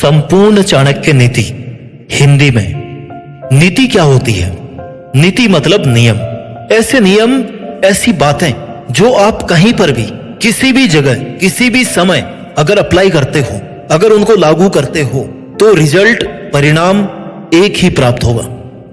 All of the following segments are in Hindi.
संपूर्ण चाणक्य नीति। हिंदी में नीति क्या होती है? नीति मतलब नियम। ऐसे नियम, ऐसी बातें जो आप कहीं पर भी, किसी भी जगह, किसी भी समय अगर अप्लाई करते हो, अगर उनको लागू करते हो तो रिजल्ट, परिणाम एक ही प्राप्त होगा।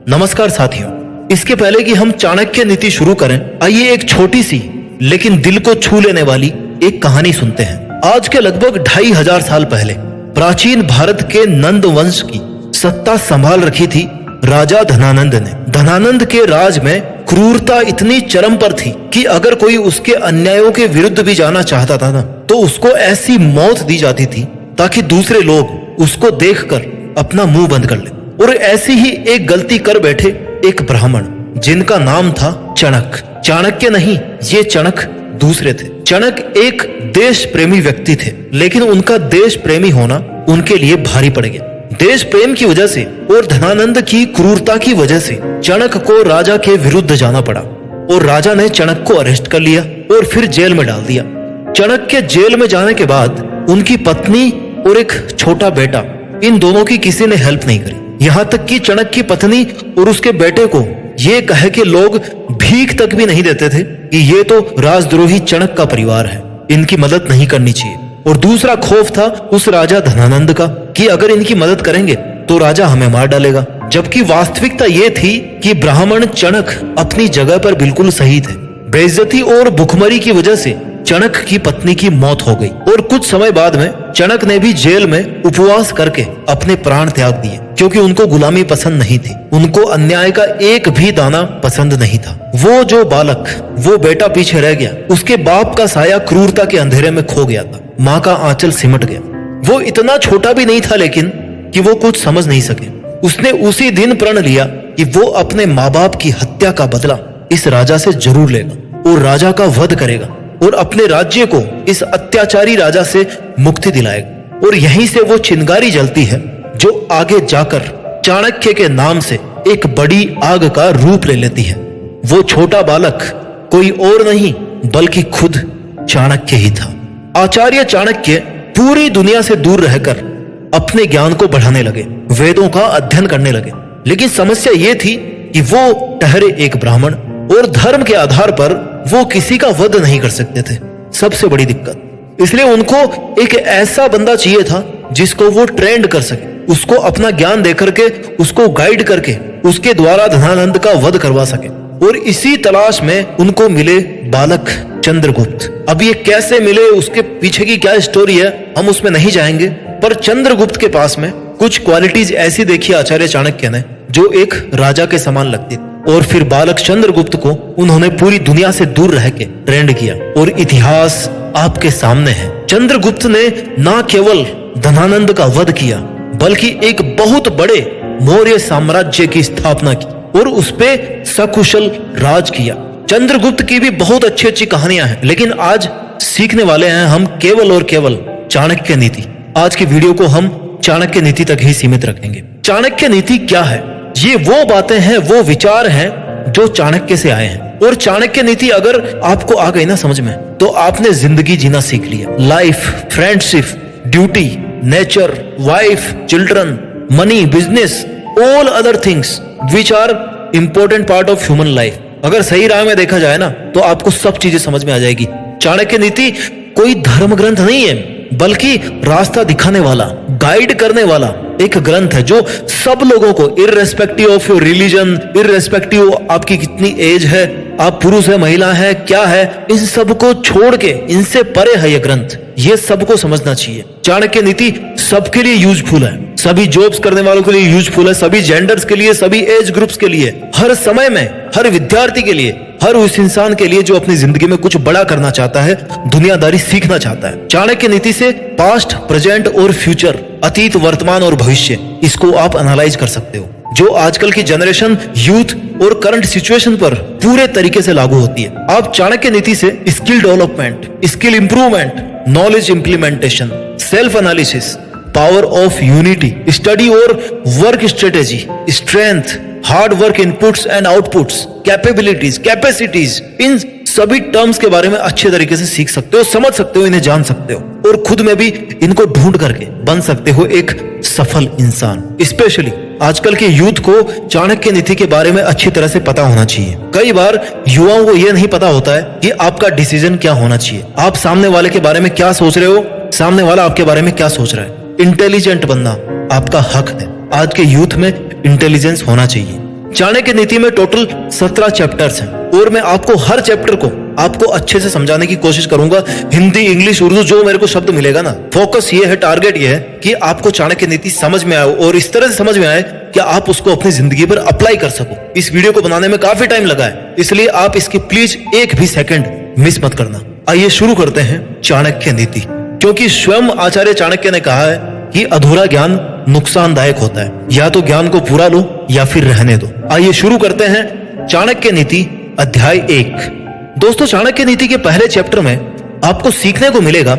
नमस्कार साथियों, इसके पहले कि हम चाणक्य नीति शुरू करें, आइए एक छोटी सी लेकिन दिल को छू लेने वाली एक कहानी सुनते हैं। आज के लगभग 2500 साल पहले प्राचीन भारत के नंद वंश की सत्ता संभाल रखी थी राजा धनानंद ने। धनानंद के राज में क्रूरता इतनी चरम पर थी कि अगर कोई उसके अन्यायों के विरुद्ध भी जाना चाहता था ना, तो उसको ऐसी मौत दी जाती थी ताकि दूसरे लोग उसको देखकर अपना मुंह बंद कर ले। और ऐसी ही एक गलती कर बैठे एक ब्राह्मण, जिनका नाम था चणक। चाणक्य नहीं, ये चणक दूसरे थे। चणक एक देश प्रेमी व्यक्ति थे, लेकिन उनका देश प्रेमी होना उनके लिए भारी पड़ गया। देश प्रेम की वजह से और धनानंद की क्रूरता की वजह से चणक को राजा के विरुद्ध जाना पड़ा और राजा ने चणक को अरेस्ट कर लिया और फिर जेल में डाल दिया। चणक के जेल में जाने के बाद उनकी पत्नी और एक छोटा बेटा, इन दोनों की किसी ने हेल्प नहीं करी। यहाँ तक कि चणक की पत्नी और उसके बेटे को ये कहे कि लोग भीख तक भी नहीं देते थे कि ये तो राजद्रोही चणक का परिवार है, इनकी मदद नहीं करनी चाहिए। और दूसरा खौफ था उस राजा धनानंद का कि अगर इनकी मदद करेंगे तो राजा हमें मार डालेगा। जबकि वास्तविकता ये थी कि ब्राह्मण चणक अपनी जगह पर बिल्कुल सही थे। बेइज्जती और भुखमरी की वजह से चणक की पत्नी की मौत हो गई और कुछ समय बाद में चणक ने भी जेल में उपवास करके अपने प्राण त्याग दिए, क्योंकि उनको गुलामी पसंद नहीं थी। उनको अन्याय का एक भी दाना पसंद नहीं था। वो जो बालक, वो बेटा पीछे रह गया। उसके बाप का साया क्रूरता के अंधेरे में खो गया था। माँ का आंचल सिमट गया। वो इतना छोटा भी नहीं था लेकिन कि वो कुछ समझ नहीं सके। उसने उसी दिन प्रण लिया कि वो अपने माँ बाप की हत्या का बदला इस राजा से जरूर लेगा और राजा का वध करेगा और अपने राज्य को इस अत्याचारी राजा से मुक्ति दिलाएगा। और यहीं से वो चिंगारी जलती है जो आगे जाकर चाणक्य के नाम से एक बड़ी आग का रूप ले लेती है। वो छोटा बालक कोई और नहीं बल्कि खुद चाणक्य ही था। आचार्य चाणक्य पूरी दुनिया से दूर रहकर अपने ज्ञान को बढ़ाने लगे, वेदों का अध्ययन करने लगे। लेकिन समस्या ये थी कि वो ठहरे एक ब्राह्मण और धर्म के आधार पर वो किसी का वध नहीं कर सकते थे। सबसे बड़ी दिक्कत, इसलिए उनको एक ऐसा बंदा चाहिए था जिसको वो ट्रेंड कर सके, उसको अपना ज्ञान देकर के, उसको गाइड करके उसके द्वारा धनानंद का वध करवा सके। और इसी तलाश में उनको मिले बालक चंद्रगुप्त। अब ये कैसे मिले, उसके पीछे की क्या स्टोरी है, हम उसमें नहीं जाएंगे। पर चंद्रगुप्त के पास में कुछ क्वालिटीज ऐसी देखी आचार्य चाणक्य ने जो एक राजा के समान लगती। और फिर बालक चंद्रगुप्त को उन्होंने पूरी दुनिया से दूर रह के ट्रेंड किया और इतिहास आपके सामने है। चंद्रगुप्त ने न केवल धनानंद का वध किया बल्कि एक बहुत बड़े मौर्य साम्राज्य की स्थापना की और उस पे सकुशल राज किया। चंद्रगुप्त की भी बहुत अच्छी अच्छी कहानियां हैं, लेकिन आज सीखने वाले हैं हम केवल और केवल चाणक्य नीति। आज की वीडियो को हम चाणक्य नीति तक ही सीमित रखेंगे। चाणक्य नीति क्या है? ये वो बातें हैं, वो विचार हैं जो चाणक्य से आए हैं। और चाणक्य नीति अगर आपको आ गई ना समझ में, तो आपने जिंदगी जीना सीख लिया। Life, friendship, duty, nature, wife, children, money, business, all other things which are important part of human life. अगर सही राह में देखा जाए ना, तो आपको सब चीजें समझ में आ जाएगी। चाणक्य नीति कोई धर्म ग्रंथ नहीं है, बल्कि रास्ता दिखाने वाला, गाइड करने वाला एक ग्रंथ है जो सब लोगों को, irrespective of your religion, irrespective आपकी कितनी एज है, आप पुरुष है, महिला है, क्या है, इन सब को छोड़ के, इनसे परे है ये ग्रंथ। ये सबको समझना चाहिए। चाणक्य नीति सबके लिए यूजफुल है, सभी जॉब्स करने वालों के लिए यूजफुल है, सभी जेंडर्स के लिए, सभी एज ग्रुप्स के लिए, हर समय में, हर विद्यार्थी के लिए, हर उस इंसान के लिए जो अपनी जिंदगी में कुछ बड़ा करना चाहता है, दुनियादारी सीखना चाहता है। चाणक्य नीति से पास्ट, प्रेजेंट और फ्यूचर, अतीत, वर्तमान और भविष्य, इसको आप एनालाइज कर सकते हो, जो आजकल की जनरेशन, यूथ और करंट सिचुएशन पर पूरे तरीके से लागू होती है। आप चाणक्य नीति से skill development, skill improvement, knowledge implementation, self analysis, power of unity, study और work strategy, strength, hard work, inputs and outputs, capabilities, capacities, इन सभी टर्म्स के बारे में अच्छे तरीके से सीख सकते हो, समझ सकते हो, इन्हें जान सकते हो और खुद में भी इनको ढूंढ करके बन सकते हो एक सफल इंसान। स्पेशली आजकल के यूथ को चाणक्य नीति के बारे में अच्छी तरह से पता होना चाहिए। कई बार युवाओं को यह नहीं पता होता है कि आपका डिसीजन क्या होना चाहिए, आप सामने वाले के बारे में क्या सोच रहे हो, सामने वाला आपके बारे में क्या सोच रहा है। इंटेलिजेंट बनना आपका हक है। आज के यूथ में इंटेलिजेंस होना चाहिए। चाणक्य नीति में टोटल 17 चैप्टर्स हैं और मैं आपको हर चैप्टर को आपको अच्छे से समझाने की कोशिश करूंगा। हिंदी, इंग्लिश, उर्दू, जो मेरे को शब्द मिलेगा ना, फोकस ये है, टारगेट ये है कि आपको चाणक्य नीति समझ में आए और इस तरह से समझ में आए कि आप उसको अपनी जिंदगी पर अप्लाई कर सको। इस वीडियो को बनाने में काफी टाइम लगा है, इसलिए आप इसकी प्लीज एक भी सेकंड मिस मत करना। आइए शुरू करते हैं चाणक्य नीति, क्योंकि स्वयं आचार्य चाणक्य ने कहा है कि अधूरा ज्ञान नुकसानदायक होता है, या तो ज्ञान को पूरा लो या फिर रहने दो। आइए शुरू करते हैं चाणक्य नीति अध्याय 1। दोस्तों, चाणक्य नीति के पहले चैप्टर में आपको सीखने को मिलेगा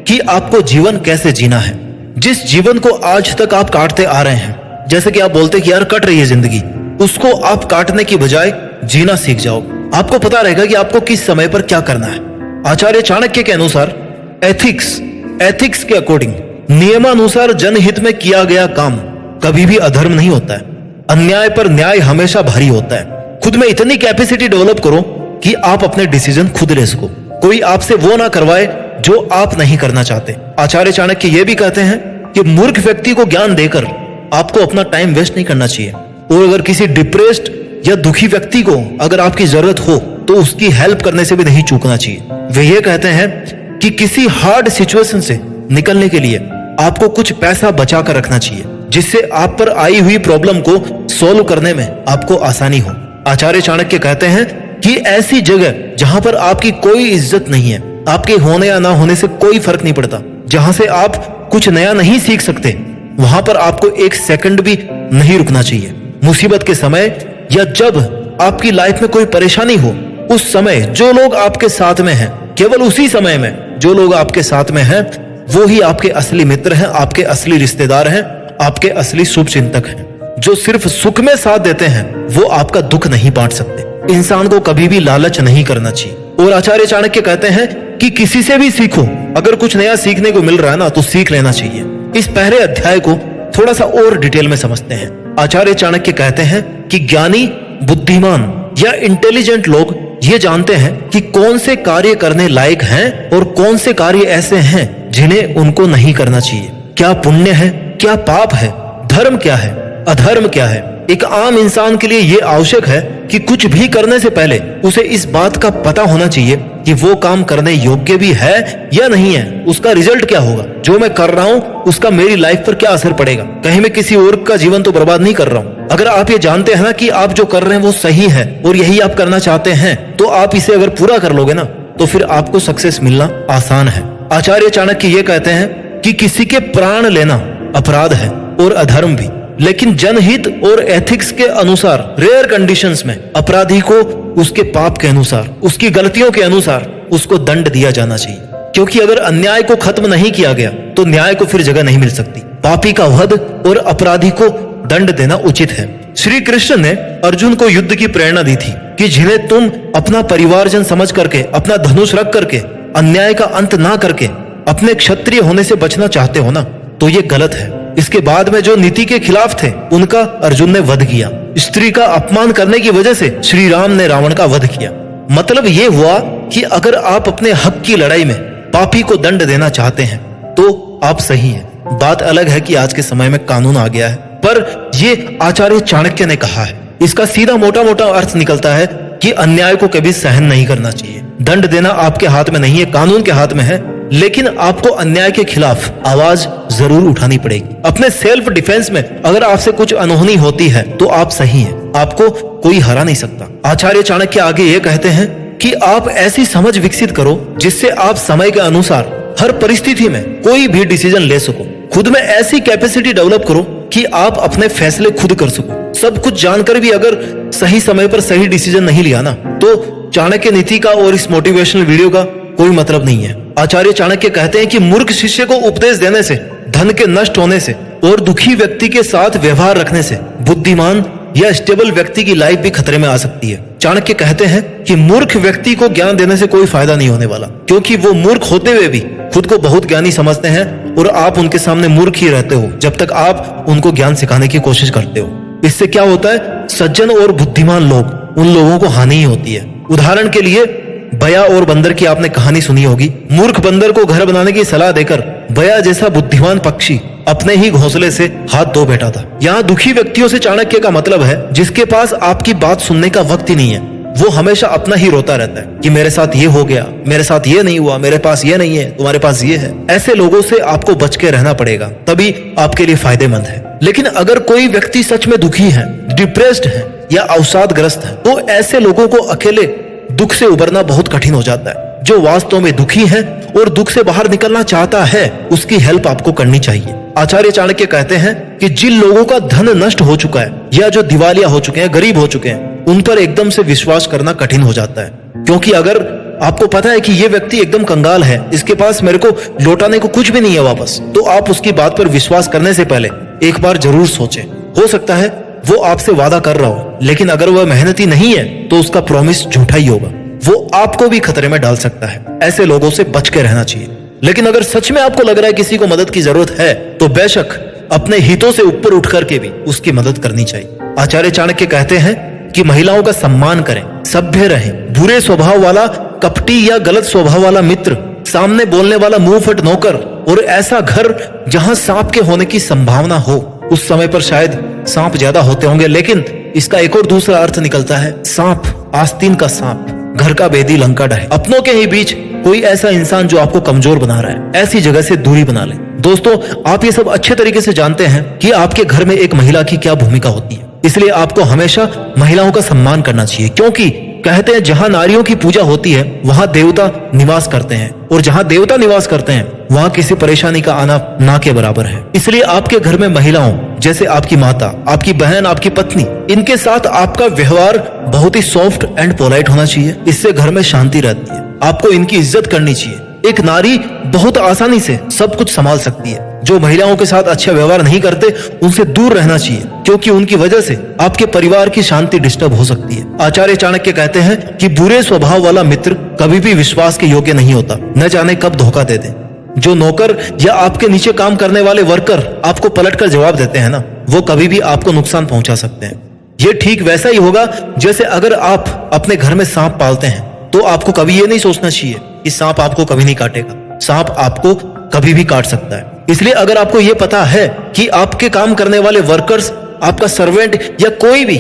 कि आपको जीवन कैसे जीना है। जिस जीवन को आज तक आप काटते आ रहे हैं, जैसे कि आप बोलते कि यार कट रही है जिंदगी, उसको आप काटने की बजाय जीना सीख जाओ। आपको पता रहेगा कि आपको किस समय पर क्या करना है। आचार्य चाणक्य के अनुसार एथिक्स के अकॉर्डिंग, नियमानुसार जनहित में किया गया काम कभी भी अधर्म नहीं होता है। अन्याय पर न्याय हमेशा भारी होता है। खुद में इतनी कैपेसिटी डेवलप करो कि आप अपने डिसीजन खुद ले सको, कोई आपसे वो ना करवाए जो आप नहीं करना चाहते। आचार्य चाणक्य ये भी कहते हैं कि मूर्ख व्यक्ति को ज्ञान देकर आपको अपना टाइम वेस्ट नहीं करना चाहिए, और अगर किसी डिप्रेस्ड या दुखी व्यक्ति को अगर आपकी जरूरत हो तो उसकी हेल्प करने से भी नहीं चूकना चाहिए। वे ये कहते हैं कि किसी हार्ड सिचुएशन से निकलने के लिए आपको कुछ पैसा बचा कर रखना चाहिए, जिससे आप पर आई हुई प्रॉब्लम को सॉल्व करने में आपको आसानी हो। आचार्य चाणक्य कहते हैं कि ऐसी जगह जहां पर आपकी कोई इज्जत नहीं है, आपके होने या ना होने से कोई फर्क नहीं पड़ता, जहां से आप कुछ नया नहीं सीख सकते, वहां पर आपको एक सेकंड भी नहीं रुकना चाहिए। मुसीबत के समय या जब आपकी लाइफ में कोई परेशानी हो, उस समय जो लोग आपके साथ में हैं, केवल उसी समय में जो लोग आपके साथ में हैं, वो ही आपके असली मित्र हैं, आपके असली रिश्तेदार हैं, आपके असली शुभ चिंतक हैं। जो सिर्फ सुख में साथ देते हैं वो आपका दुख नहीं बांट सकते। इंसान को कभी भी लालच नहीं करना चाहिए। और आचार्य चाणक्य कहते हैं कि किसी से भी सीखो, अगर कुछ नया सीखने को मिल रहा है ना तो सीख लेना चाहिए। इस पहले अध्याय को थोड़ा सा और डिटेल में समझते हैं। आचार्य चाणक्य कहते हैं कि ज्ञानी, बुद्धिमान या इंटेलिजेंट लोग ये जानते हैं कि कौन से कार्य करने लायक हैं और कौन से कार्य ऐसे हैं जिन्हें उनको नहीं करना चाहिए। क्या पुण्य है, क्या पाप है, धर्म क्या है, अधर्म क्या है। एक आम इंसान के लिए यह आवश्यक है कि कुछ भी करने से पहले उसे इस बात का पता होना चाहिए कि वो काम करने योग्य भी है या नहीं है, उसका रिजल्ट क्या होगा, जो मैं कर रहा हूँ उसका मेरी लाइफ पर क्या असर पड़ेगा, कहीं मैं किसी और का जीवन तो बर्बाद नहीं कर रहा हूँ। अगर आप ये जानते हैं ना कि आप जो कर रहे हैं वो सही है और यही आप करना चाहते हैं, तो आप इसे अगर पूरा कर लोगे ना तो फिर आपको सक्सेस मिलना आसान है। आचार्य चाणक्य ये कहते हैं कि किसी के प्राण लेना अपराध है और अधर्म भी, लेकिन जनहित और एथिक्स के अनुसार रेयर कंडीशंस में अपराधी को उसके पाप के अनुसार, उसकी गलतियों के अनुसार उसको दंड दिया जाना चाहिए, क्योंकि अगर अन्याय को खत्म नहीं किया गया तो न्याय को फिर जगह नहीं मिल सकती। पापी का वध और अपराधी को दंड देना उचित है। श्री कृष्ण ने अर्जुन को युद्ध की प्रेरणा दी थी कि जिन्हें तुम अपना परिवारजन समझ करके, अपना धनुष रख करके, अन्याय का अंत ना करके अपने क्षत्रिय होने से बचना चाहते हो ना, तो ये गलत है। इसके बाद में जो नीति के खिलाफ थे उनका अर्जुन ने वध किया। स्त्री का अपमान करने की वजह से श्री राम ने रावण का वध किया। मतलब ये हुआ कि अगर आप अपने हक की लड़ाई में पापी को दंड देना चाहते हैं तो आप सही हैं। बात अलग है कि आज के समय में कानून आ गया है, पर ये आचार्य चाणक्य ने कहा है। इसका सीधा मोटा मोटा अर्थ निकलता है कि अन्याय को कभी सहन नहीं करना चाहिए। दंड देना आपके हाथ में नहीं है, कानून के हाथ में है, लेकिन आपको अन्याय के खिलाफ आवाज जरूर उठानी पड़ेगी। अपने सेल्फ डिफेंस में अगर आपसे कुछ अनहोनी होती है तो आप सही हैं, आपको कोई हरा नहीं सकता। आचार्य चाणक्य आगे ये कहते हैं कि आप ऐसी समझ विकसित करो जिससे आप समय के अनुसार हर परिस्थिति में कोई भी डिसीजन ले सको। खुद में ऐसी कैपेसिटी डेवलप करो कि आप अपने फैसले खुद कर सको। सब कुछ जानकर भी अगर सही समय पर सही डिसीजन नहीं लिया ना तो चाणक्य नीति का और इस मोटिवेशनल वीडियो का कोई मतलब नहीं है। आचार्य चाणक्य कहते हैं कि मूर्ख शिष्य को उपदेश देने से, धन के नष्ट होने से और दुखी व्यक्ति के साथ व्यवहार रखने से बुद्धिमान या स्टेबल व्यक्ति की लाइफ भी खतरे में आ सकती है। चाणक्य कहते हैं कि मूर्ख व्यक्ति को ज्ञान देने से कोई फायदा नहीं होने वाला, क्योंकि वो मूर्ख होते हुए भी खुद को बहुत ज्ञानी समझते हैं और आप उनके सामने मूर्ख ही रहते हो जब तक आप उनको ज्ञान सिखाने की कोशिश करते हो। इससे क्या होता है, सज्जन और बुद्धिमान लोग, उन लोगों को हानि ही होती है। उदाहरण के लिए बया और बंदर की आपने कहानी सुनी होगी। मूर्ख बंदर को घर बनाने की सलाह देकर बया जैसा बुद्धिमान पक्षी अपने ही घोंसले से हाथ धो बैठा था। यहाँ दुखी व्यक्तियों से चाणक्य का मतलब है जिसके पास आपकी बात सुनने का वक्त ही नहीं है। वो हमेशा अपना ही रोता रहता है कि मेरे साथ ये हो गया, मेरे साथ ये नहीं हुआ, मेरे पास ये नहीं है, तुम्हारे पास ये है। ऐसे लोगों से आपको बच के रहना पड़ेगा, तभी आपके लिए फायदेमंद है। लेकिन अगर कोई व्यक्ति सच में दुखी है, डिप्रेस्ड है या अवसादग्रस्त है, तो ऐसे लोगों को अकेले दुख से उबरना बहुत कठिन हो जाता है। जो वास्तव में दुखी है और दुख से बाहर निकलना चाहता है, उसकी हेल्प आपको करनी चाहिए। आचार्य चाणक्य कहते हैं कि जिन लोगों का धन नष्ट हो चुका है या जो दिवालिया हो चुके हैं, गरीब हो चुके हैं, उन पर एकदम से विश्वास करना कठिन हो जाता है। क्योंकि अगर आपको पता है कि ये व्यक्ति एकदम कंगाल है, इसके पास मेरे को लौटाने को कुछ भी नहीं है वापस, तो आप उसकी बात पर विश्वास करने से पहले एक बार जरूर सोचें। हो सकता है वो आपसे वादा कर रहा हो, लेकिन अगर वह मेहनती नहीं है तो उसका प्रॉमिस झूठा ही होगा। वो आपको भी खतरे में डाल सकता है। ऐसे लोगों से बच के रहना चाहिए। लेकिन अगर सच में आपको लग रहा है किसी को मदद की जरूरत है, तो बेशक अपने हितों से ऊपर उठ करके भी उसकी मदद करनी चाहिए। आचार्य चाणक्य कहते हैं कि महिलाओं का सम्मान करें, सभ्य रहें। बुरे स्वभाव वाला, कपटी या गलत स्वभाव वाला मित्र, सामने बोलने वाला मुंहफट नौकर और ऐसा घर जहां सांप के होने की संभावना हो। उस समय पर शायद सांप ज्यादा होते होंगे, लेकिन इसका एक और दूसरा अर्थ निकलता है, सांप, आस्तीन का सांप, घर का बेदी लंका ढाए। अपनों के ही बीच कोई ऐसा इंसान जो आपको कमजोर बना रहा है, ऐसी जगह से दूरी बना ले। दोस्तों, आप ये सब अच्छे तरीके से जानते हैं कि आपके घर में एक महिला की क्या भूमिका होती है। इसलिए आपको हमेशा महिलाओं का सम्मान करना चाहिए, क्योंकि कहते हैं जहां नारियों की पूजा होती है वहां देवता निवास करते हैं, और जहां देवता निवास करते हैं वहां किसी परेशानी का आना ना के बराबर है। इसलिए आपके घर में महिलाओं जैसे आपकी माता, आपकी बहन, आपकी पत्नी, इनके साथ आपका व्यवहार बहुत ही सॉफ्ट एंड पोलाइट होना चाहिए। इससे घर में शांति रहती है। आपको इनकी इज्जत करनी चाहिए। एक नारी बहुत आसानी से सब कुछ संभाल सकती है। जो महिलाओं के साथ अच्छा व्यवहार नहीं करते, उनसे दूर रहना चाहिए, क्योंकि उनकी वजह से आपके परिवार की शांति डिस्टर्ब हो सकती है। आचार्य चाणक्य कहते हैं कि बुरे स्वभाव वाला मित्र कभी भी विश्वास के योग्य नहीं होता, न जाने कब धोखा दे दे। जो नौकर या आपके नीचे काम करने वाले वर्कर आपको पलटकर जवाब देते हैं ना, वो कभी भी आपको नुकसान पहुंचा सकते हैं। ये ठीक वैसा ही होगा जैसे अगर आप अपने घर में सांप पालते हैं, तो आपको कभी ये नहीं सोचना चाहिए कि सांप आपको कभी नहीं काटेगा। सांप आपको कभी भी काट सकता है। इसलिए अगर आपको ये पता है कि आपके काम करने वाले वर्कर्स, आपका सर्वेंट या कोई भी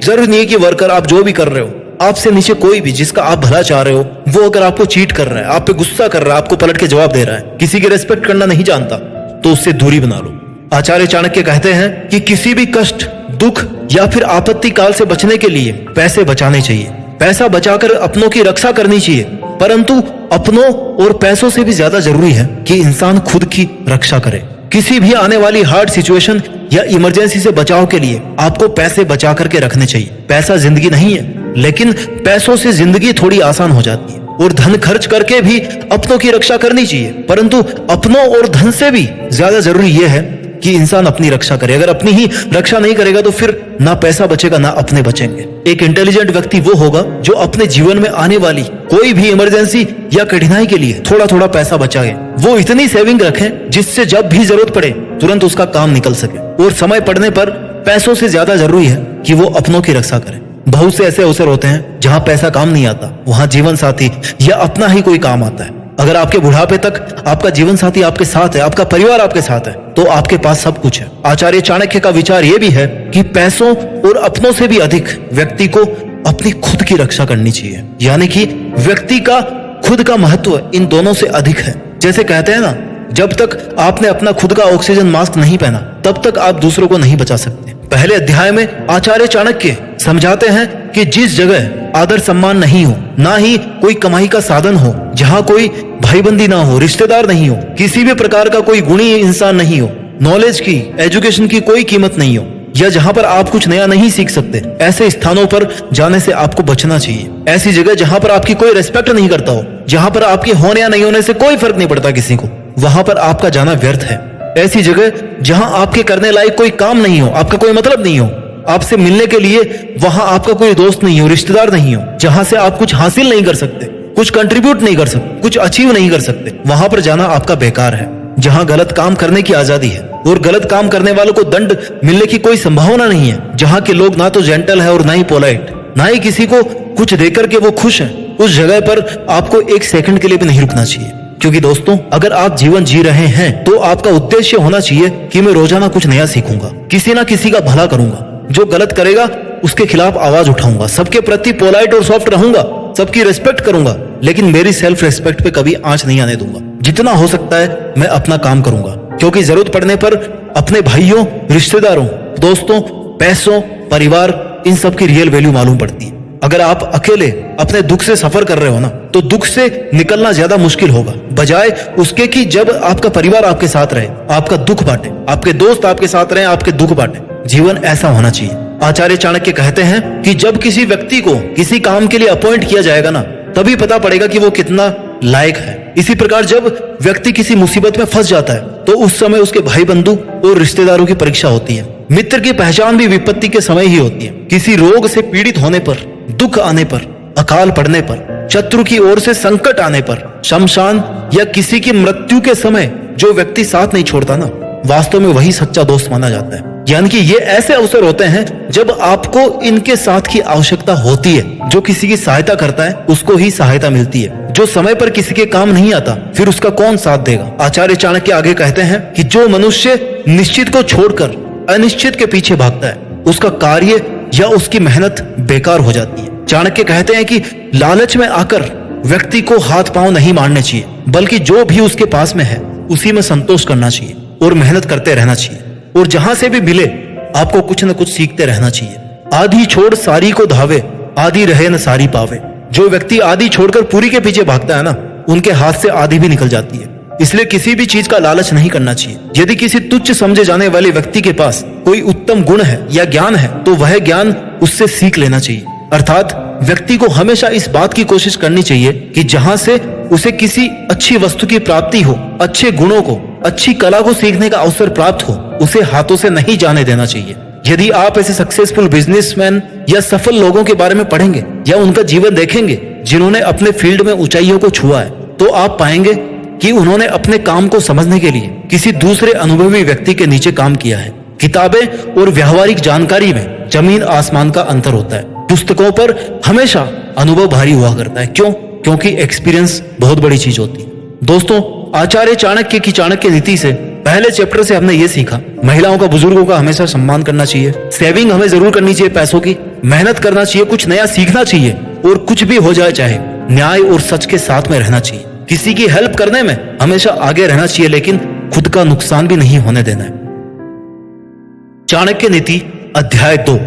जरूरी नहीं है कि वर्कर, आप जो भी कर रहे हो, आपसे नीचे कोई भी जिसका आप भला चाह रहे हो, वो अगर आपको चीट कर रहा है, आप पे गुस्सा कर रहा है, आपको पलट के जवाब दे रहा है, किसी की रेस्पेक्ट करना नहीं जानता, तो उससे दूरी बना लो। आचार्य चाणक्य कहते हैं कि किसी भी कष्ट, दुख या फिर आपत्ति काल से बचने के लिए पैसे बचाने चाहिए। पैसा बचाकर अपनों की रक्षा करनी चाहिए, परंतु अपनों और पैसों से भी ज्यादा जरूरी है कि इंसान खुद की रक्षा करे। किसी भी आने वाली हार्ड सिचुएशन या इमरजेंसी से बचाव के लिए आपको पैसे बचा करके रखने चाहिए। पैसा जिंदगी नहीं है, लेकिन पैसों से जिंदगी थोड़ी आसान हो जाती है। और धन खर्च करके भी अपनों की रक्षा करनी चाहिए, परंतु अपनों और धन से भी ज्यादा जरूरी यह है कि इंसान अपनी रक्षा करे। अगर अपनी ही रक्षा नहीं करेगा तो फिर ना पैसा बचेगा, ना अपने बचेंगे। एक इंटेलिजेंट व्यक्ति वो होगा जो अपने जीवन में आने वाली कोई भी इमरजेंसी या कठिनाई के लिए थोड़ा थोड़ा पैसा बचाए। वो इतनी सेविंग रखे जिससे जब भी जरूरत पड़े तुरंत उसका काम निकल सके। और समय पड़ने पर पैसों से ज्यादा जरूरी है कि वो अपनों की रक्षा करे। बहुत से ऐसे अवसर होते हैं जहां पैसा काम नहीं आता, वहां जीवन साथी या अपना ही कोई काम आता है। अगर आपके बुढ़ापे तक आपका जीवन साथी आपके साथ है, आपका परिवार आपके साथ है, तो आपके पास सब कुछ है। आचार्य चाणक्य का विचार यह भी है कि पैसों और अपनों से भी अधिक व्यक्ति को अपनी खुद की रक्षा करनी चाहिए। यानी कि व्यक्ति का खुद का महत्व इन दोनों से अधिक है। जैसे कहते हैं ना, जब तक आपने अपना खुद का ऑक्सीजन मास्क नहीं पहना, तब तक आप दूसरों को नहीं बचा सकते। पहले अध्याय में आचार्य चाणक्य समझाते हैं कि जिस जगह आदर सम्मान नहीं हो, ना ही कोई कमाई का साधन हो, जहां कोई भाईबंदी ना हो, रिश्तेदार नहीं हो, किसी भी प्रकार का कोई गुणी इंसान नहीं हो, नॉलेज की, एजुकेशन की कोई कीमत नहीं हो, या जहां पर आप कुछ नया नहीं सीख सकते, ऐसे स्थानों पर जाने से आपको बचना चाहिए। ऐसी जगह जहां पर आपकी कोई रेस्पेक्ट नहीं करता हो, जहां पर आपके होने या नहीं होने से कोई फर्क नहीं पड़ता किसी को, वहां पर आपका जाना व्यर्थ है। ऐसी जगह जहां आपके करने लायक कोई काम नहीं हो, आपका कोई मतलब नहीं हो, आपसे मिलने के लिए वहां आपका कोई दोस्त नहीं हो, रिश्तेदार नहीं हो, जहां से आप कुछ हासिल नहीं कर सकते, कुछ कंट्रीब्यूट नहीं कर सकते, कुछ अचीव नहीं कर सकते, वहां पर जाना आपका बेकार है। जहां गलत काम करने की आजादी है और गलत काम करने वालों को दंड मिलने की कोई संभावना नहीं है, जहां के लोग ना तो जेंटल है और ना ही पोलाइट, ना ही किसी को कुछ देकर के वो खुश है, उस जगह पर आपको एक सेकंड के लिए भी नहीं रुकना चाहिए। क्योंकि दोस्तों, अगर आप जीवन जी रहे हैं तो आपका उद्देश्य होना चाहिए कि मैं रोजाना कुछ नया सीखूंगा, किसी ना किसी का भला करूंगा, जो गलत करेगा उसके खिलाफ आवाज उठाऊंगा, सबके प्रति पोलाइट और सॉफ्ट रहूंगा, सबकी रिस्पेक्ट करूंगा, लेकिन मेरी सेल्फ रिस्पेक्ट पे कभी आंच नहीं आने दूंगा। जितना हो सकता है मैं अपना काम करूंगा, क्योंकि जरूरत पड़ने पर अपने भाइयों, रिश्तेदारों, दोस्तों, पैसों, परिवार, इन सब की रियल वैल्यू मालूम पड़ती है। अगर आप अकेले अपने दुख से सफर कर रहे हो ना, तो दुख से निकलना ज्यादा मुश्किल होगा, बजाय उसके कि जब आपका परिवार आपके साथ रहे, आपका दुख बांटे, आपके दोस्त आपके साथ रहे, आपके दुख बांटे। जीवन ऐसा होना चाहिए। आचार्य चाणक्य कहते हैं कि जब किसी व्यक्ति को किसी काम के लिए अपॉइंट किया जाएगा ना, तभी पता पड़ेगा कि वो कितना लायक है। इसी प्रकार जब व्यक्ति किसी मुसीबत में फंस जाता है, तो उस समय उसके भाई बंधु और रिश्तेदारों की परीक्षा होती है। मित्र की पहचान भी विपत्ति के समय ही होती है। किसी रोग से पीड़ित होने पर, दुख आने पर, अकाल पड़ने पर, शत्रु की ओर से संकट आने पर, शमशान या किसी की मृत्यु के समय जो व्यक्ति साथ नहीं छोड़ता ना, वास्तव में वही सच्चा दोस्त माना जाता है। यानी कि ये ऐसे अवसर होते हैं जब आपको इनके साथ की आवश्यकता होती है। जो किसी की सहायता करता है उसको ही सहायता मिलती है। जो समय पर किसी के काम नहीं आता, फिर उसका कौन साथ देगा। आचार्य चाणक्य आगे कहते हैं कि जो मनुष्य निश्चित को छोड़कर अनिश्चित के पीछे भागता है, उसका कार्य या उसकी मेहनत बेकार हो जाती है। चाणक्य कहते हैं कि लालच में आकर व्यक्ति को हाथ पांव नहीं मारने चाहिए, बल्कि जो भी उसके पास में है उसी में संतोष करना चाहिए और मेहनत करते रहना चाहिए। और जहां से भी मिले आपको कुछ न कुछ सीखते रहना चाहिए। आधी छोड़ सारी को धावे, आधी रहे न सारी पावे। जो व्यक्ति आधी छोड़कर पूरी के पीछे भागता है ना, उनके हाथ से आधी भी निकल जाती है। इसलिए किसी भी चीज का लालच नहीं करना चाहिए। यदि किसी तुच्छ समझे जाने वाले व्यक्ति के पास कोई उत्तम गुण है या ज्ञान है, तो वह ज्ञान उससे सीख लेना चाहिए। अर्थात व्यक्ति को हमेशा इस बात की कोशिश करनी चाहिए कि जहां से उसे किसी अच्छी वस्तु की प्राप्ति हो, अच्छे गुणों को, अच्छी कला को सीखने का अवसर प्राप्त हो, उसे हाथों से नहीं जाने देना चाहिए। यदि आप ऐसे सक्सेसफुल बिजनेसमैन या सफल लोगों के बारे में पढ़ेंगे या उनका जीवन देखेंगे जिन्होंने अपने फील्ड में ऊंचाइयों को छुआ है, तो आप पाएंगे कि उन्होंने अपने काम को समझने के लिए किसी दूसरे अनुभवी व्यक्ति के नीचे काम किया है। किताबें और व्यावहारिक जानकारी में जमीन आसमान का अंतर होता है। पुस्तकों पर हमेशा अनुभव भारी हुआ करता है। क्यों? क्योंकि एक्सपीरियंस बहुत बड़ी चीज होती है। दोस्तों, आचार्य चाणक्य की चाणक्य नीति से पहले चैप्टर से हमने ये सीखा, महिलाओं का, बुजुर्गों का हमेशा सम्मान करना चाहिए। सेविंग हमें जरूर करनी चाहिए पैसों की, मेहनत करना चाहिए, कुछ नया सीखना चाहिए, और कुछ भी हो जाए चाहे न्याय और सच के साथ में रहना चाहिए। किसी की हेल्प करने में हमेशा आगे रहना चाहिए, लेकिन खुद का नुकसान भी नहीं होने देना है। चाणक्य नीति अध्याय 2।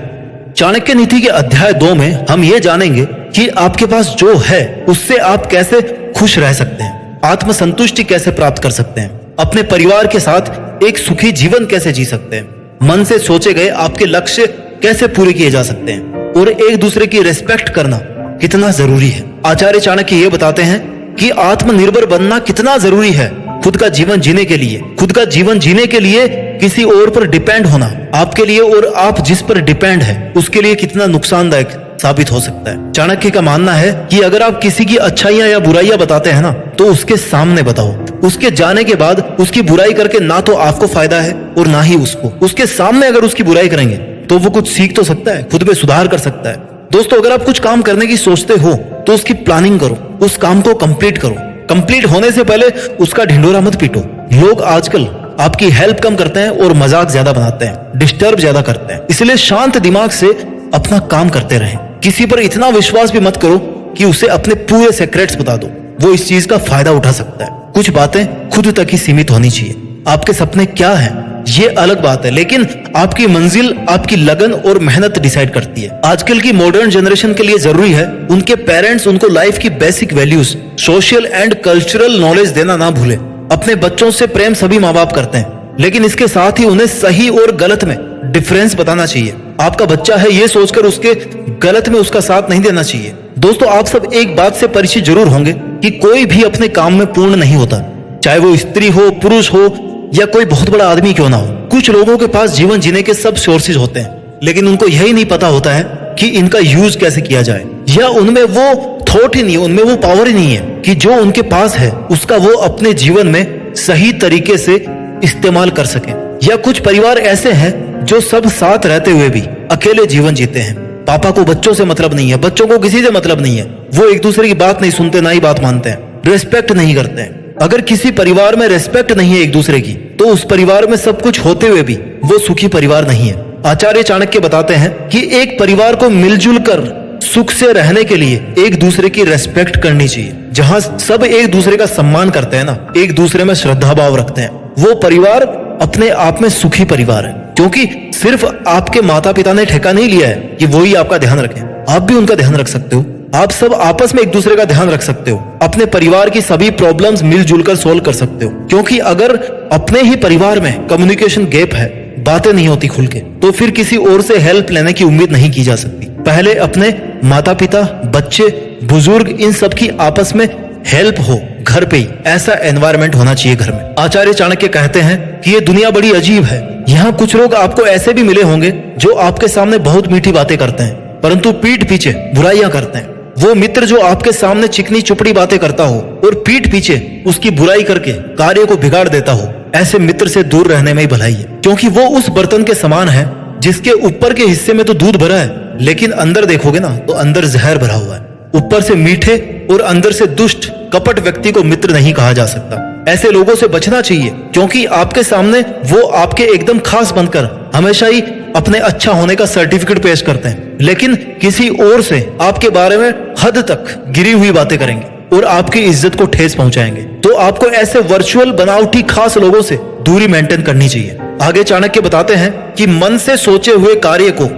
चाणक्य नीति के अध्याय 2 में हम ये जानेंगे कि आपके पास जो है उससे आप कैसे खुश रह सकते हैं, आत्मसंतुष्टि कैसे प्राप्त कर सकते हैं, अपने परिवार के साथ एक सुखी जीवन कैसे जी सकते हैं, मन से सोचे गए आपके लक्ष्य कैसे पूरे किए जा सकते हैं, और एक दूसरे की रिस्पेक्ट करना कितना जरूरी है। आचार्य चाणक्य ये बताते हैं कि आत्मनिर्भर बनना कितना जरूरी है खुद का जीवन जीने के लिए। खुद का जीवन जीने के लिए किसी और पर डिपेंड होना आपके लिए और आप जिस पर डिपेंड है उसके लिए कितना नुकसानदायक साबित हो सकता है। चाणक्य का मानना है कि अगर आप किसी की अच्छाइयां या बुराइयां बताते हैं ना, तो उसके सामने बताओ। उसके जाने के बाद उसकी बुराई करके ना तो आपको फायदा है और ना ही उसको। उसके सामने अगर उसकी बुराई करेंगे तो वो कुछ सीख तो सकता है, खुद में सुधार कर सकता है। दोस्तों, अगर आप कुछ काम करने की सोचते हो तो उसकी प्लानिंग करो, उस काम को कंप्लीट करो। कंप्लीट होने से पहले उसका ढिंडोरा मत पीटो। लोग आजकल आपकी हेल्प कम करते हैं और मजाक ज्यादा बनाते हैं, डिस्टर्ब ज्यादा करते हैं। इसलिए शांत दिमाग से अपना काम करते रहें। किसी पर इतना विश्वास भी मत करो कि उसे अपने पूरे सीक्रेट्स बता दो, वो इस चीज का फायदा उठा सकता है। कुछ बातें खुद तक ही सीमित होनी चाहिए। आपके सपने क्या हैं ये अलग बात है, लेकिन आपकी मंजिल आपकी लगन और मेहनत डिसाइड करती है। आजकल की मॉडर्न जनरेशन के लिए जरूरी है उनके पेरेंट्स उनको लाइफ की basic values, social and cultural knowledge देना ना भूले। अपने बच्चों से प्रेम सभी माँ बाप करते हैं, लेकिन इसके साथ ही उन्हें सही और गलत में डिफरेंस बताना चाहिए। आपका बच्चा है ये सोचकर उसके गलत में उसका साथ नहीं देना चाहिए। दोस्तों, आप सब एक बात से परिचित जरूर होंगे कि कोई भी अपने काम में पूर्ण नहीं होता, चाहे वो स्त्री हो, पुरुष हो या कोई बहुत बड़ा आदमी क्यों ना हो। कुछ लोगों के पास जीवन जीने के सब सोर्सेज होते हैं लेकिन उनको यही नहीं पता होता है कि इनका यूज कैसे किया जाए, या उनमें वो थॉट ही नहीं है, उनमें वो पावर ही नहीं है कि जो उनके पास है उसका वो अपने जीवन में सही तरीके से इस्तेमाल कर सके। या कुछ परिवार ऐसे हैं जो सब साथ रहते हुए भी अकेले जीवन जीते हैं। पापा को बच्चों से मतलब नहीं है, बच्चों को किसी से मतलब नहीं है, वो एक दूसरे की बात नहीं सुनते, ना ही बात मानते हैं, रेस्पेक्ट नहीं करते हैं। अगर किसी परिवार में रेस्पेक्ट नहीं है एक दूसरे की, तो उस परिवार में सब कुछ होते हुए भी वो सुखी परिवार नहीं है। आचार्य चाणक्य बताते हैं कि एक परिवार को मिलजुल कर सुख से रहने के लिए एक दूसरे की रेस्पेक्ट करनी चाहिए। जहां सब एक दूसरे का सम्मान करते हैं ना, एक दूसरे में श्रद्धा भाव रखते हैं, वो परिवार अपने आप में सुखी परिवार है। क्योंकि सिर्फ आपके माता पिता ने ठेका नहीं लिया है कि वो ही आपका ध्यान रखें, आप भी उनका ध्यान रख सकते हो। आप सब आपस में एक दूसरे का ध्यान रख सकते हो, अपने परिवार की सभी प्रॉब्लम्स मिलजुल कर सोल्व कर सकते हो। क्योंकि अगर अपने ही परिवार में कम्युनिकेशन गैप है, बातें नहीं होती खुल के, तो फिर किसी और से हेल्प लेने की उम्मीद नहीं की जा सकती। पहले अपने माता पिता, बच्चे, बुजुर्ग, इन सब की आपस में हेल्प हो घर पे ही, ऐसा एनवायरनमेंट होना चाहिए घर में। आचार्य चाणक्य कहते हैं कि ये दुनिया बड़ी अजीब है। यहाँ कुछ लोग आपको ऐसे भी मिले होंगे जो आपके सामने बहुत मीठी बातें करते हैं, परंतु पीठ पीछे बुराइयां करते हैं। वो मित्र जो आपके सामने चिकनी चुपड़ी बातें करता हो और पीठ पीछे उसकी बुराई करके कार्य को बिगाड़ देता हो, ऐसे मित्र से दूर रहने में ही भलाई है। क्योंकि वो उस बर्तन के समान है जिसके ऊपर के हिस्से में तो दूध भरा है, लेकिन अंदर देखोगे ना तो अंदर जहर भरा हुआ है। ऊपर से मीठे और अंदर से दुष्ट कपट व्यक्ति को मित्र नहीं कहा जा सकता। ऐसे लोगों से बचना चाहिए, क्योंकि आपके सामने वो आपके एकदम खास बनकर हमेशा ही अपने अच्छा होने का सर्टिफिकेट पेश करते हैं, लेकिन किसी और से आपके बारे में हद तक गिरी हुई बातें करेंगे और आपकी इज्जत को ठेस पहुंचाएंगे। तो आपको ऐसे वर्चुअल बनावटी खास लोगों से दूरी मेंटेन करनी चाहिए। आगे चाणक्य बताते हैं कि मन से सोचे हुए कार्य को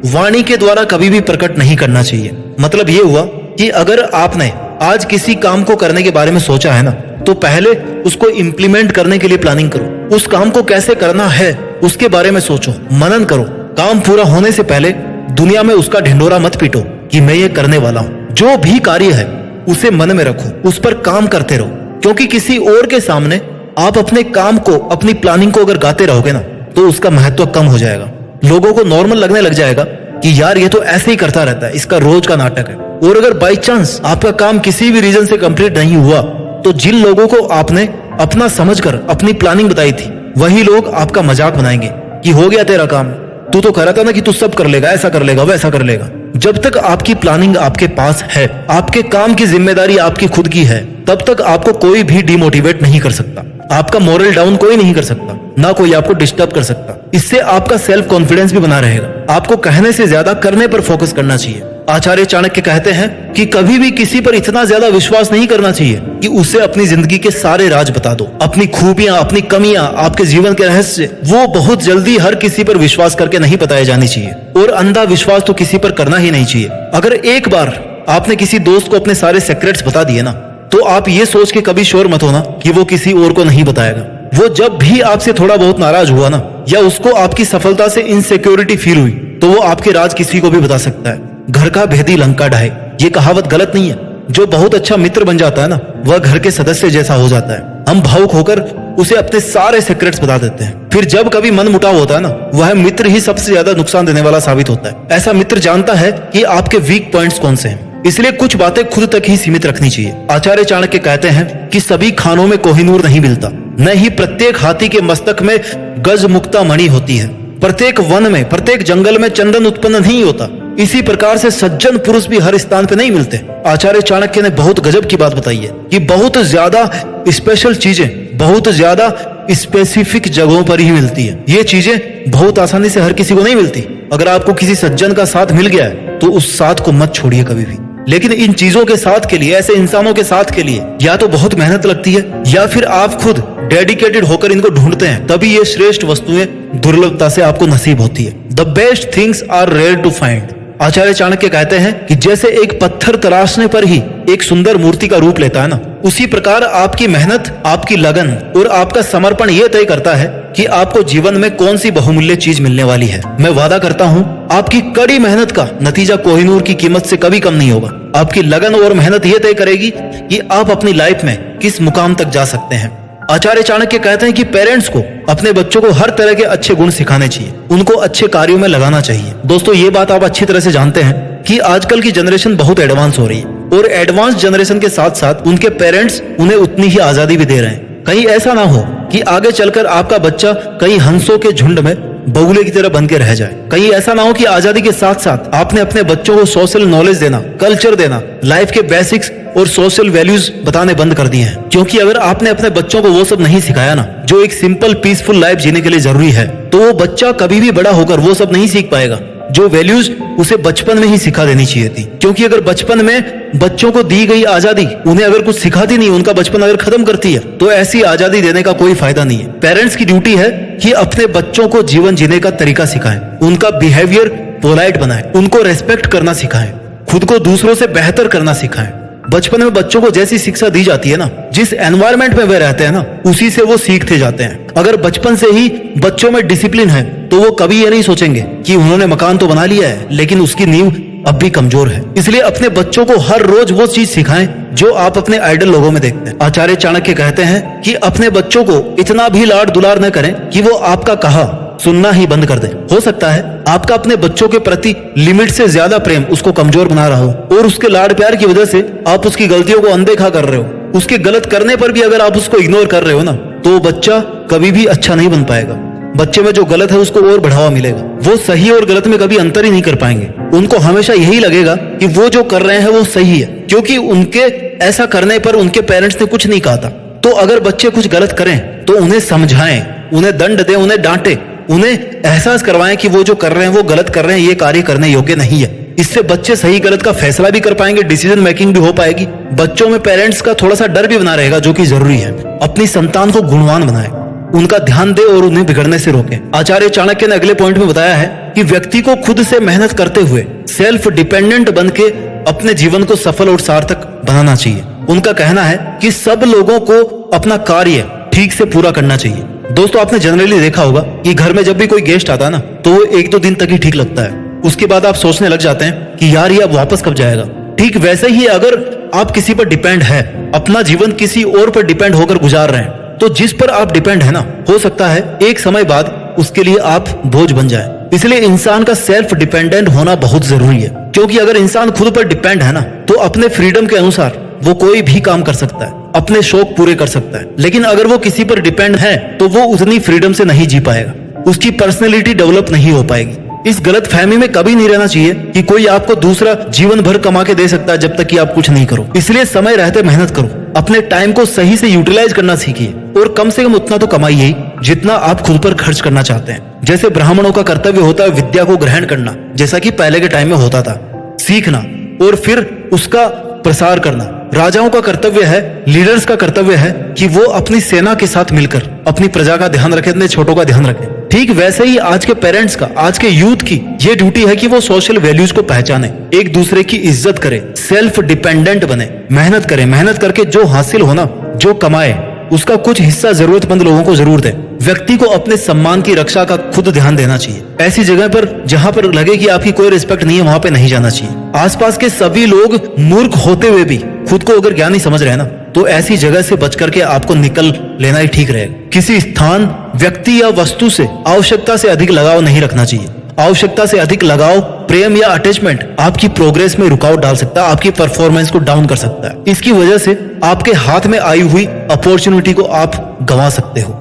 वाणी के द्वारा कभी भी प्रकट नहीं करना चाहिए। मतलब ये हुआ कि अगर आपने आज किसी काम को करने के बारे में सोचा है ना, तो पहले उसको इम्प्लीमेंट करने के लिए प्लानिंग करो। उस काम को कैसे करना है उसके बारे में सोचो, मनन करो। काम पूरा होने से पहले दुनिया में उसका ढिंढोरा मत पीटो कि मैं ये करने वाला हूं। जो भी कार्य है उसे मन में रखो, उस पर काम करते रहो। क्योंकि किसी और के सामने आप अपने काम को, अपनी प्लानिंग को अगर गाते रहोगे ना, तो उसका महत्व कम हो जाएगा। लोगों को नॉर्मल लगने लग जाएगा कि यार ये तो ऐसे ही करता रहता है, इसका रोज का नाटक है। और अगर बाई चांस आपका काम किसी भी रीजन से कंप्लीट नहीं हुआ, तो जिन लोगों को आपने अपना समझकर अपनी प्लानिंग बताई थी, वही लोग आपका मजाक बनाएंगे कि हो गया तेरा काम, तू तो कह रहा था ना कि तू सब कर लेगा, ऐसा कर लेगा, वैसा कर लेगा। जब तक आपकी प्लानिंग आपके पास है, आपके काम की जिम्मेदारी आपकी खुद की है, तब तक आपको कोई भी डिमोटिवेट नहीं कर सकता। आपका मोरल डाउन कोई नहीं कर सकता, ना कोई आपको डिस्टर्ब कर सकता। इससे आपका सेल्फ कॉन्फिडेंस भी बना रहेगा। आपको कहने से ज्यादा करने पर फोकस करना चाहिए। आचार्य चाणक्य कहते हैं कि कभी भी किसी पर इतना ज्यादा विश्वास नहीं करना चाहिए कि उसे अपनी जिंदगी के सारे राज बता दो, अपनी खूबियां, अपनी कमियां, आपके जीवन के रहस्य। वो बहुत जल्दी हर किसी पर विश्वास करके नहीं बताए जानी चाहिए, और अंधा विश्वास तो किसी पर करना ही नहीं चाहिए। अगर एक बार आपने किसी दोस्त को अपने सारे सीक्रेट्स बता दिए ना, तो आप ये सोच के कभी श्योर मत होना कि वो किसी और को नहीं बताएगा। वो जब भी आपसे थोड़ा बहुत नाराज हुआ ना, या उसको आपकी सफलता से इनसिक्योरिटी फील हुई, तो वो आपके राज किसी को भी बता सकता है। घर का भेदी लंका ढाए, ये कहावत गलत नहीं है। जो बहुत अच्छा मित्र बन जाता है ना, वह घर के सदस्य जैसा हो जाता है। हम भावुक होकर उसे अपने सारे सीक्रेट्स बता देते हैं। फिर जब कभी मन मुटाव होता है ना, वह मित्र ही सबसे ज्यादा नुकसान देने वाला साबित होता है। ऐसा मित्र जानता है कि आपके वीक पॉइंट्स कौन से हैं, इसलिए कुछ बातें खुद तक ही सीमित रखनी चाहिए। आचार्य चाणक्य कहते हैं कि सभी खानों में कोहिनूर नहीं मिलता, न ही प्रत्येक हाथी के मस्तक में गज मुक्ता मणि होती है। प्रत्येक वन में, प्रत्येक जंगल में चंदन उत्पन्न नहीं होता। इसी प्रकार से सज्जन पुरुष भी हर स्थान पे नहीं मिलते। आचार्य चाणक्य ने बहुत गजब की बात बताई है कि बहुत ज्यादा स्पेशल चीजें बहुत ज्यादा स्पेसिफिक जगहों पर ही मिलती है। ये चीजें बहुत आसानी से हर किसी को नहीं मिलती। अगर आपको किसी सज्जन का साथ मिल गया है, तो उस साथ को मत छोड़िए कभी भी। लेकिन इन चीजों के साथ के लिए, ऐसे इंसानों के साथ के लिए, या तो बहुत मेहनत लगती है, या फिर आप खुद डेडिकेटेड होकर इनको ढूंढते हैं, तभी ये श्रेष्ठ वस्तुएं दुर्लभता से आपको नसीब होती है। The best things are rare to find. Acharya Chanakya कहते हैं कि जैसे एक पत्थर तराशने पर ही एक सुंदर मूर्ति का रूप लेता है ना, उसी प्रकार आपकी मेहनत, आपकी लगन और आपका समर्पण यह तय करता है कि आपको जीवन में कौन सी बहुमूल्य चीज मिलने वाली है। मैं वादा करता हूँ, आपकी कड़ी मेहनत का नतीजा कोहिनूर की कीमत से कभी कम नहीं होगा। आपकी लगन और मेहनत यह तय करेगी कि आप अपनी लाइफ में किस मुकाम तक जा सकते हैं। आचार्य चाणक्य कहते हैं कि पेरेंट्स को अपने बच्चों को हर तरह के अच्छे गुण सिखाने चाहिए, उनको अच्छे कार्यों में लगाना चाहिए। दोस्तों ये बात आप अच्छी तरह से जानते हैं कि आजकल की जनरेशन बहुत एडवांस हो रही है और एडवांस जनरेशन के साथ साथ उनके पेरेंट्स उन्हें उतनी ही आजादी भी दे रहे हैं। कहीं ऐसा ना हो कि आगे चलकर आपका बच्चा कहीं हंसों के झुंड में बगुले की तरह बन के रह जाए। कहीं ऐसा ना हो कि आजादी के साथ साथ आपने अपने बच्चों को सोशल नॉलेज देना, कल्चर देना, लाइफ के बेसिक्स और सोशल वैल्यूज बताने बंद कर दिए हैं। क्योंकि अगर आपने अपने बच्चों को वो सब नहीं सिखाया ना जो एक सिंपल पीसफुल लाइफ जीने के लिए जरूरी है, तो वो बच्चा कभी भी बड़ा होकर वो सब नहीं सीख पाएगा जो वैल्यूज उसे बचपन में ही सिखा देनी चाहिए थी। क्योंकि अगर बचपन में बच्चों को दी गई आजादी उन्हें अगर कुछ सिखाती नहीं, उनका बचपन अगर खत्म करती है, तो ऐसी आजादी देने का कोई फायदा नहीं है। पेरेंट्स की ड्यूटी है कि अपने बच्चों को जीवन जीने का तरीका सिखाएं, उनका बिहेवियर पोलाइट बनाएं, उनको रेस्पेक्ट करना सिखाएं, खुद को दूसरों से बेहतर करना सिखाएं। बचपन में बच्चों को जैसी शिक्षा दी जाती है ना, जिस एनवायरनमेंट में वे रहते हैं ना, उसी से वो सीखते जाते हैं। अगर बचपन से ही बच्चों में डिसिप्लिन है तो वो कभी ये नहीं सोचेंगे कि उन्होंने मकान तो बना लिया है लेकिन उसकी नींव अब भी कमजोर है। इसलिए अपने बच्चों को हर रोज वो चीज सिखाएं जो आप अपने आइडल लोगों में देखते हैं। आचार्य चाणक्य कहते हैं कि अपने बच्चों को इतना भी लाड दुलार न करें कि वो आपका कहा सुनना ही बंद कर दे। हो सकता है आपका अपने बच्चों के प्रति लिमिट से ज्यादा प्रेम उसको कमजोर बना रहा हो और उसके लाड प्यार की वजह से आप उसकी गलतियों को अनदेखा कर रहे हो। उसके गलत करने पर भी अगर आप उसको इग्नोर कर रहे हो ना, तो बच्चा कभी भी अच्छा नहीं बन पाएगा। बच्चे में जो गलत है उसको और बढ़ावा मिलेगा। वो सही और गलत में कभी अंतर ही नहीं कर पाएंगे। उनको हमेशा यही लगेगा कि वो जो कर रहे हैं वो सही है, क्योंकि उनके ऐसा करने पर उनके पेरेंट्स ने कुछ नहीं कहा था। तो अगर बच्चे कुछ गलत करें तो उन्हें समझाएं, उन्हें दंड दें, उन्हें डांटे, उन्हें एहसास करवाएं कि वो जो कर रहे हैं वो गलत कर रहे हैं, ये कार्य करने योग्य नहीं है। इससे बच्चे सही गलत का फैसला भी कर पाएंगे, डिसीजन मेकिंग भी हो पाएगी। बच्चों में पेरेंट्स का थोड़ा सा डर भी बना रहेगा, जो कि जरूरी है। अपनी संतान को गुणवान बनाए, उनका ध्यान दे और उन्हें बिगड़ने से रोके। आचार्य चाणक्य ने अगले पॉइंट में बताया है कि व्यक्ति को खुद से मेहनत करते हुए सेल्फ डिपेंडेंट बन के अपने जीवन को सफल और सार्थक बनाना चाहिए। उनका कहना है कि सब लोगों को अपना कार्य ठीक से पूरा करना चाहिए। दोस्तों आपने जनरली देखा होगा कि घर में जब भी कोई गेस्ट आता है ना, तो वो 1-2 दिन तक ही ठीक लगता है। उसके बाद आप सोचने लग जाते हैं कि यार ये अब वापस कब जाएगा। ठीक वैसे ही अगर आप किसी पर डिपेंड है, अपना जीवन किसी और पर डिपेंड होकर गुजार रहे हैं, तो जिस पर आप डिपेंड है ना, हो सकता है एक समय बाद उसके लिए आप बोझ बन जाए। इसलिए इंसान का सेल्फ डिपेंडेंट होना बहुत जरूरी है। क्योंकि अगर इंसान खुद पर डिपेंड है ना, तो अपने फ्रीडम के अनुसार वो कोई भी काम कर सकता है, अपने शौक पूरे कर सकता है। लेकिन अगर वो किसी पर डिपेंड है तो वो उतनी फ्रीडम से नहीं जी पाएगा, उसकी पर्सनैलिटी डेवलप नहीं हो पाएगी। इस गलत फहमी में कभी नहीं रहना चाहिए कि कोई आपको दूसरा जीवन भर कमा के दे सकता है जब तक कि आप कुछ नहीं करो। इसलिए समय रहते मेहनत करो, अपने टाइम को सही से यूटिलाइज करना सीखिए और कम से कम उतना तो कमाइए जितना आप खुद पर खर्च करना चाहते हैं। जैसे ब्राह्मणों का कर्तव्य होता है विद्या को ग्रहण करना, जैसा कि पहले के टाइम में होता था, सीखना और फिर उसका प्रसार करना। राजाओं का कर्तव्य है, लीडर्स का कर्तव्य है कि वो अपनी सेना के साथ मिलकर अपनी प्रजा का ध्यान रखें, अपने छोटों का ध्यान रखें। ठीक वैसे ही आज के पेरेंट्स का, आज के यूथ की ये ड्यूटी है कि वो सोशल वैल्यूज को पहचाने, एक दूसरे की इज्जत करे, सेल्फ डिपेंडेंट बने, मेहनत करे, मेहनत करके जो हासिल होना, जो कमाए, उसका कुछ हिस्सा जरूरतमंद लोगों को जरूर दे। व्यक्ति को अपने सम्मान की रक्षा का खुद ध्यान देना चाहिए। ऐसी जगह पर जहां पर लगे कि आपकी कोई रिस्पेक्ट नहीं है, वहां पे नहीं जाना चाहिए। आसपास के सभी लोग मूर्ख होते हुए भी खुद को अगर ज्ञानी समझ रहे हैं ना, तो ऐसी जगह से बच करके आपको निकल लेना ही ठीक रहेगा। किसी स्थान, व्यक्ति या वस्तु से आवश्यकता से अधिक लगाव नहीं रखना चाहिए। आवश्यकता से अधिक लगाव, प्रेम या अटैचमेंट आपकी प्रोग्रेस में रुकावट डाल सकता है, आपकी परफॉर्मेंस को डाउन कर सकता है। इसकी वजह से आपके हाथ में आई हुई अपॉर्चुनिटी को आप गंवा सकते हो।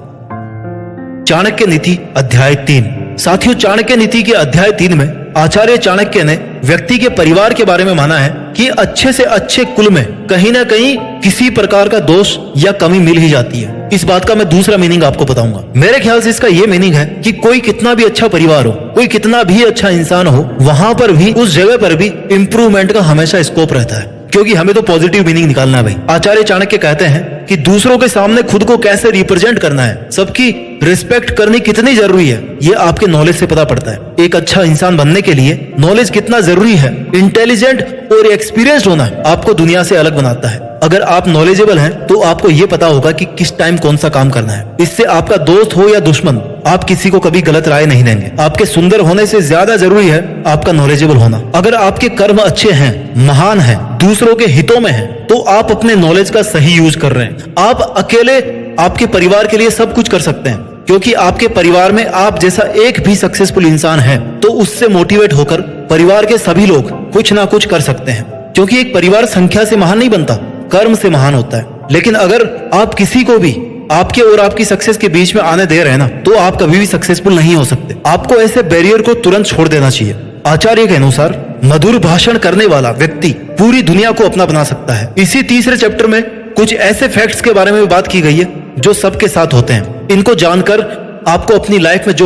चाणक्य नीति अध्याय 3। साथियों, चाणक्य नीति के अध्याय 3 में आचार्य चाणक्य ने व्यक्ति के परिवार के बारे में माना है कि अच्छे से अच्छे कुल में कहीं ना कहीं किसी प्रकार का दोष या कमी मिल ही जाती है। इस बात का मैं दूसरा मीनिंग आपको बताऊंगा। मेरे ख्याल से इसका ये मीनिंग है कि कोई कितना भी अच्छा परिवार हो, कोई कितना भी अच्छा इंसान हो, वहां पर भी, उस जगह पर भी इंप्रूवमेंट का हमेशा स्कोप रहता है, क्योंकि हमें तो पॉजिटिव मीनिंग निकालना है भाई। आचार्य चाणक्य कहते हैं कि दूसरों के सामने खुद को कैसे रिप्रेजेंट करना है, सबकी रिस्पेक्ट करनी कितनी जरूरी है, ये आपके नॉलेज से पता पड़ता है। एक अच्छा इंसान बनने के लिए नॉलेज कितना जरूरी है, इंटेलिजेंट और एक्सपीरियंस्ड होना आपको दुनिया से अलग बनाता है। अगर आप नॉलेजेबल हैं तो आपको ये पता होगा कि किस टाइम कौन सा काम करना है। इससे आपका दोस्त हो या दुश्मन, आप किसी को कभी गलत राय नहीं देंगे। आपके सुंदर होने से ज्यादा जरूरी है आपका नॉलेजेबल होना। अगर आपके कर्म अच्छे हैं, महान हैं, दूसरों के हितों में हैं, तो आप अपने नॉलेज का सही यूज कर रहे हैं। आप अकेले आपके परिवार के लिए सब कुछ कर सकते हैं, क्योंकि आपके परिवार में आप जैसा एक भी सक्सेसफुल इंसान है तो उससे मोटिवेट होकर परिवार के सभी लोग कुछ ना कुछ कर सकते हैं। क्योंकि एक परिवार संख्या से महान नहीं बनता, कर्म से महान होता है। लेकिन अगर आप किसी को भी आपके और आपकी सक्सेस के बीच में आने दे रहे हैं ना, तो आप कभी भी सक्सेसफुल नहीं हो सकते। आपको ऐसे बैरियर को तुरंत छोड़ देना चाहिए। आचार्य के अनुसार मधुर भाषण करने वाला व्यक्ति पूरी दुनिया को अपना बना सकता है। इसी तीसरे चैप्टर में कुछ ऐसे फैक्ट्स के बारे में बात की गई है जो सबके साथ होते हैं। इनको जानकर आपको अपनी लाइफ में जो